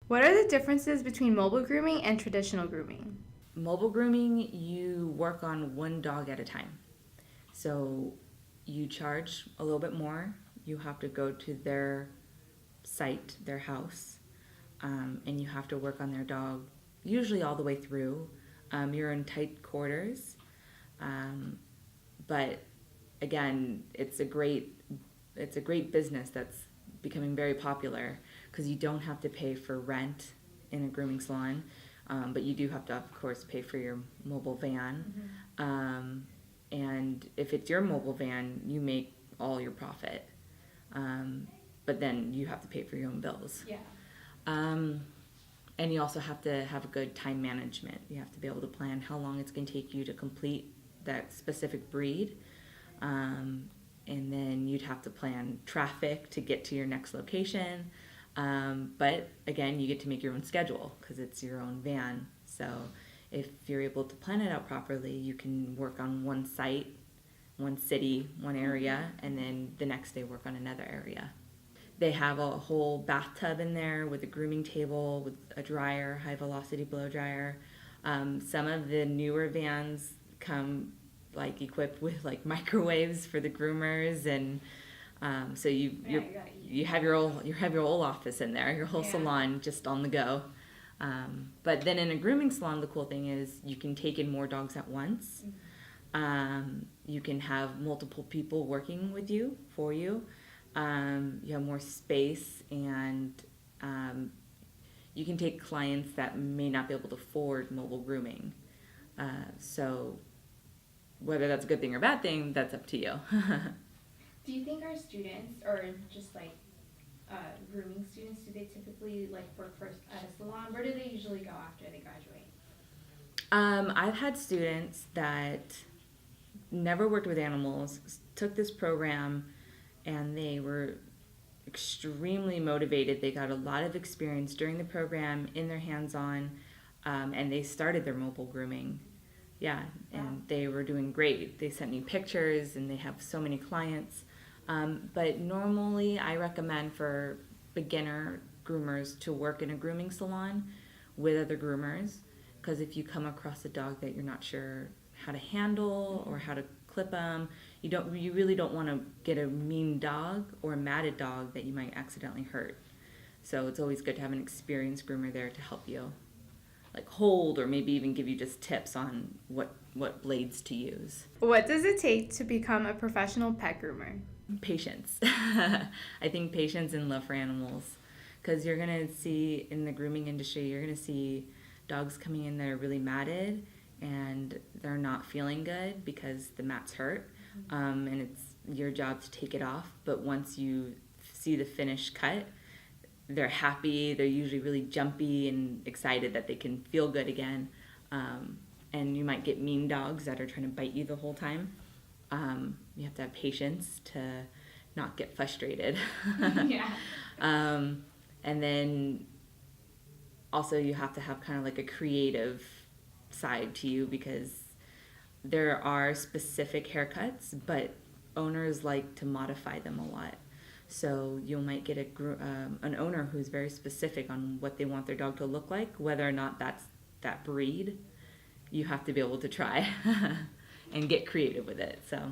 What are the differences between mobile grooming and traditional grooming? Mobile grooming, you work on one dog at a time. So you charge a little bit more. You have to go to their site, their house, and you have to work on their dog, usually all the way through. You're in tight quarters, but again, it's a great business that's becoming very popular because you don't have to pay for rent in a grooming salon, but you do have to, of course, pay for your mobile van. And if it's your mobile van, you make all your profit, but then you have to pay for your own bills. Yeah. And you also have to have a good time management. You have to be able to plan how long it's going to take you to complete that specific breed. And then you'd have to plan traffic to get to your next location. But again, you get to make your own schedule because it's your own van. So if you're able to plan it out properly, you can work on one site, one city, one area, and then the next day work on another area. They have a whole bathtub in there with a grooming table, with a dryer, high velocity blow dryer. Some of the newer vans come like equipped with like microwaves for the groomers, and so you have your whole office in there, your whole salon just on the go. But then in a grooming salon, the cool thing is you can take in more dogs at once. You can have multiple people working with you for you. You have more space, and you can take clients that may not be able to afford mobile grooming. So whether that's a good thing or bad thing, that's up to you. Do you think our students, or just like grooming students, do they typically like work first at a salon? Where do they usually go after they graduate? I've had students that never worked with animals, took this program, and they were extremely motivated. They got a lot of experience during the program in their hands-on, and they started their mobile grooming. Yeah, and they were doing great. They sent me pictures, and they have so many clients. But normally I recommend for beginner groomers to work in a grooming salon with other groomers, because if you come across a dog that you're not sure how to handle or how to clip them, you really don't want to get a mean dog or a matted dog that you might accidentally hurt. So it's always good to have an experienced groomer there to help you, like hold or maybe even give you just tips on what blades to use. What does it take to become a professional pet groomer? Patience. I think patience and love for animals, because you're going to see in the grooming industry, you're going to see dogs coming in that are really matted and they're not feeling good because the mat's hurt, and it's your job to take it off. But once you see the finished cut, they're happy. They're usually really jumpy and excited that they can feel good again. And you might get mean dogs that are trying to bite you the whole time. You have to have patience to not get frustrated. Yeah. And then also you have to have kind of like a creative side to you, because there are specific haircuts, but owners like to modify them a lot. So you might get an owner who's very specific on what they want their dog to look like, whether or not that's that breed. You have to be able to try and get creative with it. So